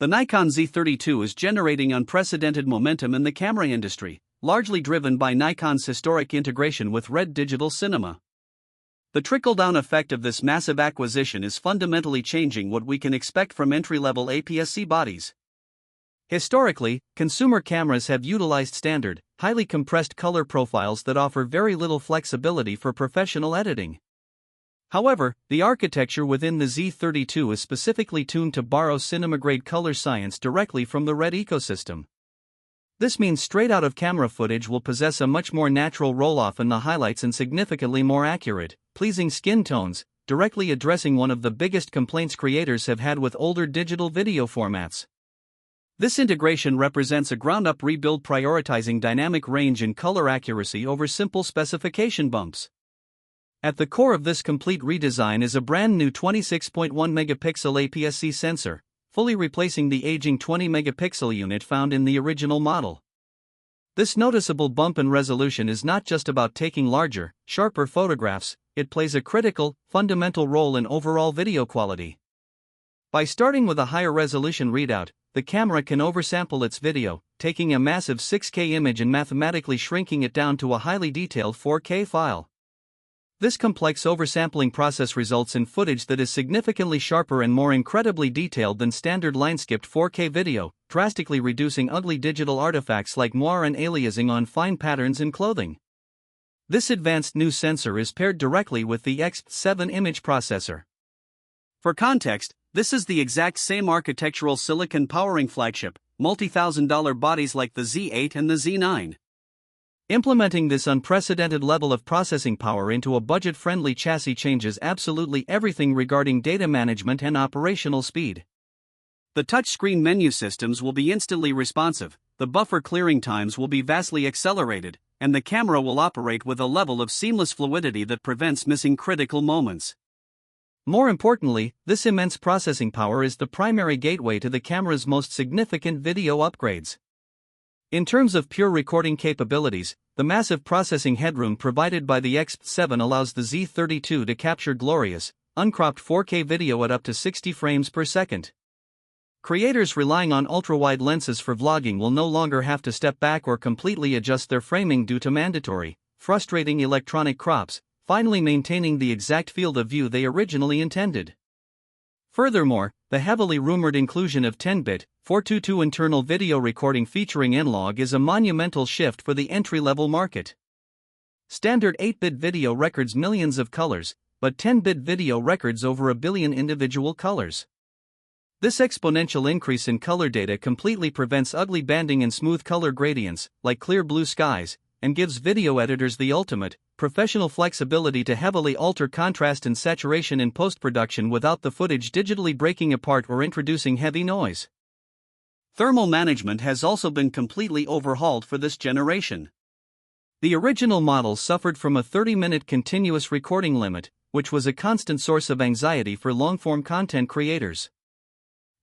The Nikon Z30 II is generating unprecedented momentum in the camera industry, largely driven by Nikon's historic integration with Red digital cinema. The trickle-down effect of this massive acquisition is fundamentally changing what we can expect from entry-level APS-C bodies. Historically, consumer cameras have utilized standard, highly compressed color profiles that offer very little flexibility for professional editing. However, the architecture within the Z30 II is specifically tuned to borrow cinema-grade color science directly from the Red ecosystem. This means straight-out-of camera footage will possess a much more natural roll-off in the highlights and significantly more accurate, pleasing skin tones, directly addressing one of the biggest complaints creators have had with older digital video formats. This integration represents a ground-up rebuild prioritizing dynamic range and color accuracy over simple specification bumps. At the core of this complete redesign is a brand new 26.1 megapixel APS-C sensor, fully replacing the aging 20 megapixel unit found in the original model. This noticeable bump in resolution is not just about taking larger, sharper photographs, it plays a critical, fundamental role in overall video quality. By starting with a higher resolution readout, the camera can oversample its video, taking a massive 6K image and mathematically shrinking it down to a highly detailed 4K file. This complex oversampling process results in footage that is significantly sharper and more incredibly detailed than standard line-skipped 4K video, drastically reducing ugly digital artifacts like moire and aliasing on fine patterns in clothing. This advanced new sensor is paired directly with the Expeed image processor. For context, this is the exact same architectural silicon powering flagship, multi-$1,000 bodies like the Z8 and the Z9. Implementing this unprecedented level of processing power into a budget-friendly chassis changes absolutely everything regarding data management and operational speed. The touchscreen menu systems will be instantly responsive, the buffer clearing times will be vastly accelerated, and the camera will operate with a level of seamless fluidity that prevents missing critical moments. More importantly, this immense processing power is the primary gateway to the camera's most significant video upgrades. In terms of pure recording capabilities, the massive processing headroom provided by the Expeed allows the Z30 II to capture glorious, uncropped 4K video at up to 60 frames per second. Creators relying on ultra-wide lenses for vlogging will no longer have to step back or completely adjust their framing due to mandatory, frustrating electronic crops, finally maintaining the exact field of view they originally intended. Furthermore, the heavily rumored inclusion of 10-bit, 422 internal video recording featuring N-Log is a monumental shift for the entry-level market. Standard 8-bit video records millions of colors, but 10-bit video records over a billion individual colors. This exponential increase in color data completely prevents ugly banding and smooth color gradients, like clear blue skies, and gives video editors the ultimate, professional flexibility to heavily alter contrast and saturation in post-production without the footage digitally breaking apart or introducing heavy noise. Thermal management has also been completely overhauled for this generation. The original model suffered from a 30-minute continuous recording limit, which was a constant source of anxiety for long-form content creators.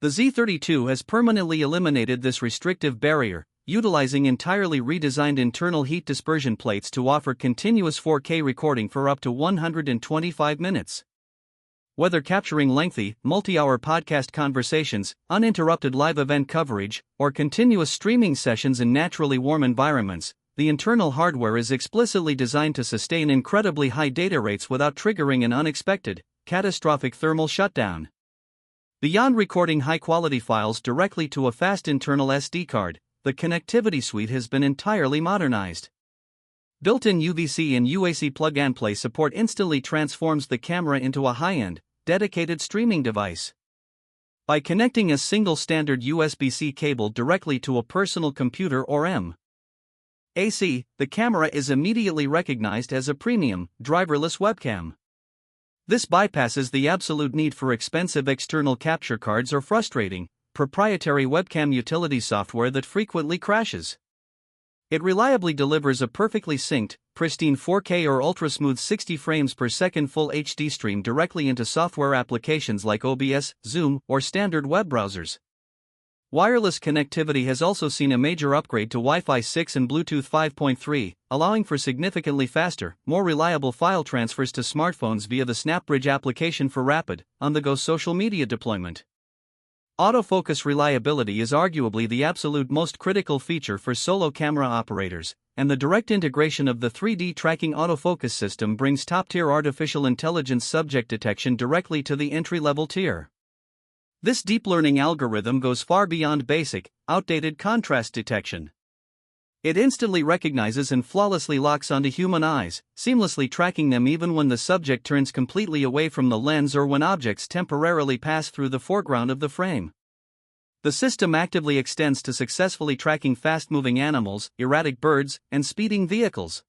The Z30 II has permanently eliminated this restrictive barrier, utilizing entirely redesigned internal heat dispersion plates to offer continuous 4K recording for up to 125 minutes. Whether capturing lengthy, multi-hour podcast conversations, uninterrupted live event coverage, or continuous streaming sessions in naturally warm environments, the internal hardware is explicitly designed to sustain incredibly high data rates without triggering an unexpected, catastrophic thermal shutdown. Beyond recording high-quality files directly to a fast internal SD card, the connectivity suite has been entirely modernized. Built-in UVC and UAC plug-and-play support instantly transforms the camera into a high-end, dedicated streaming device. By connecting a single standard USB-C cable directly to a personal computer or AC, the camera is immediately recognized as a premium, driverless webcam. This bypasses the absolute need for expensive external capture cards or frustrating, proprietary webcam utility software that frequently crashes. It reliably delivers a perfectly synced, pristine 4K or ultra-smooth 60 frames per second full HD stream directly into software applications like OBS, Zoom, or standard web browsers. Wireless connectivity has also seen a major upgrade to Wi-Fi 6 and Bluetooth 5.3, allowing for significantly faster, more reliable file transfers to smartphones via the SnapBridge application for rapid, on-the-go social media deployment. Autofocus reliability is arguably the absolute most critical feature for solo camera operators, and the direct integration of the 3D tracking autofocus system brings top-tier artificial intelligence subject detection directly to the entry-level tier. This deep learning algorithm goes far beyond basic, outdated contrast detection. It instantly recognizes and flawlessly locks onto human eyes, seamlessly tracking them even when the subject turns completely away from the lens or when objects temporarily pass through the foreground of the frame. The system actively extends to successfully tracking fast-moving animals, erratic birds, and speeding vehicles.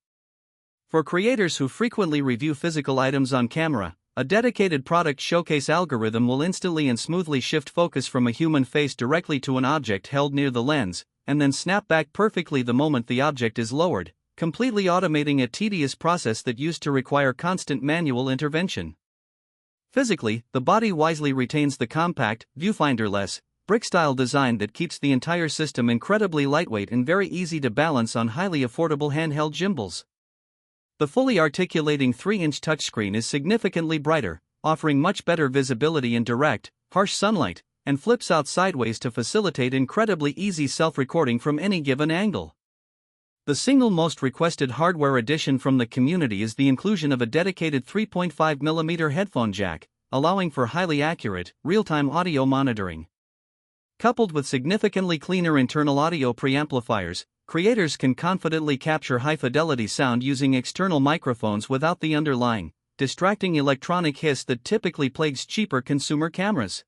For creators who frequently review physical items on camera, a dedicated product showcase algorithm will instantly and smoothly shift focus from a human face directly to an object held near the lens, and then snap back perfectly the moment the object is lowered, completely automating a tedious process that used to require constant manual intervention. Physically, the body wisely retains the compact, viewfinder-less, brick-style design that keeps the entire system incredibly lightweight and very easy to balance on highly affordable handheld gimbals. The fully articulating 3-inch touchscreen is significantly brighter, offering much better visibility in direct, harsh sunlight, and flips out sideways to facilitate incredibly easy self-recording from any given angle. The single most requested hardware addition from the community is the inclusion of a dedicated 3.5mm headphone jack, allowing for highly accurate, real-time audio monitoring. Coupled with significantly cleaner internal audio preamplifiers, creators can confidently capture high-fidelity sound using external microphones without the underlying, distracting electronic hiss that typically plagues cheaper consumer cameras.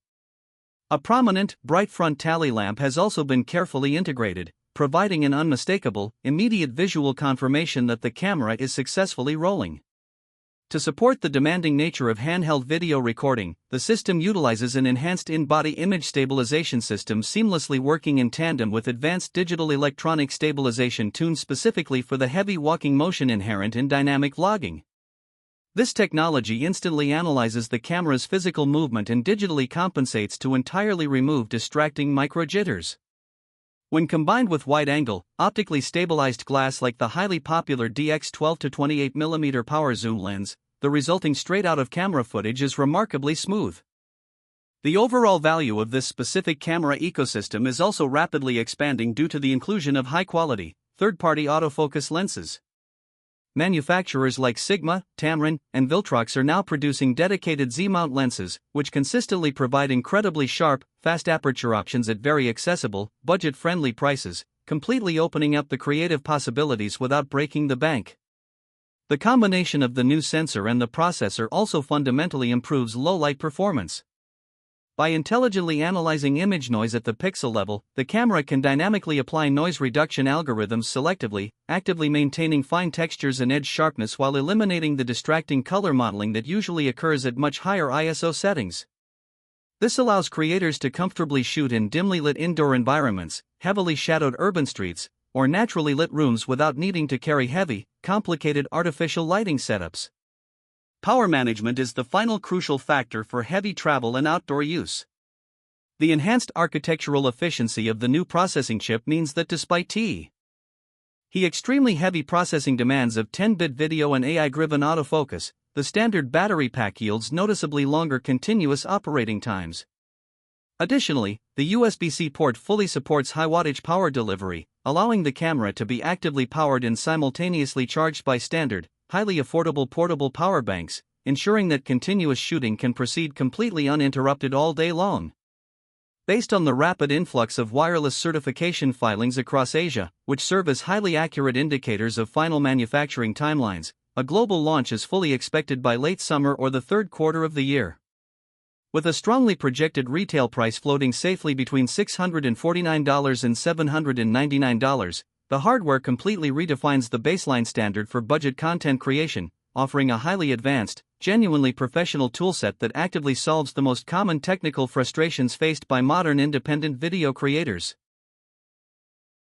A prominent, bright front tally lamp has also been carefully integrated, providing an unmistakable, immediate visual confirmation that the camera is successfully rolling. To support the demanding nature of handheld video recording, the system utilizes an enhanced in-body image stabilization system seamlessly working in tandem with advanced digital electronic stabilization tuned specifically for the heavy walking motion inherent in dynamic vlogging. This technology instantly analyzes the camera's physical movement and digitally compensates to entirely remove distracting micro-jitters. When combined with wide-angle, optically stabilized glass like the highly popular DX12 to 28mm power zoom lens, the resulting straight-out-of-camera footage is remarkably smooth. The overall value of this specific camera ecosystem is also rapidly expanding due to the inclusion of high-quality, third-party autofocus lenses. Manufacturers like Sigma, Tamron, and Viltrox are now producing dedicated Z-mount lenses, which consistently provide incredibly sharp, fast aperture options at very accessible, budget-friendly prices, completely opening up the creative possibilities without breaking the bank. The combination of the new sensor and the processor also fundamentally improves low-light performance. By intelligently analyzing image noise at the pixel level, the camera can dynamically apply noise reduction algorithms selectively, actively maintaining fine textures and edge sharpness while eliminating the distracting color modeling that usually occurs at much higher ISO settings. This allows creators to comfortably shoot in dimly lit indoor environments, heavily shadowed urban streets, or naturally lit rooms without needing to carry heavy, complicated artificial lighting setups. Power management is the final crucial factor for heavy travel and outdoor use. The enhanced architectural efficiency of the new processing chip means that despite the extremely heavy processing demands of 10-bit video and AI-driven autofocus, the standard battery pack yields noticeably longer continuous operating times. Additionally, the USB-C port fully supports high-wattage power delivery, allowing the camera to be actively powered and simultaneously charged by standard, highly affordable portable power banks, ensuring that continuous shooting can proceed completely uninterrupted all day long. Based on the rapid influx of wireless certification filings across Asia, which serve as highly accurate indicators of final manufacturing timelines, a global launch is fully expected by late summer or the third quarter of the year. With a strongly projected retail price floating safely between $649 and $799, the hardware completely redefines the baseline standard for budget content creation, offering a highly advanced, genuinely professional toolset that actively solves the most common technical frustrations faced by modern independent video creators.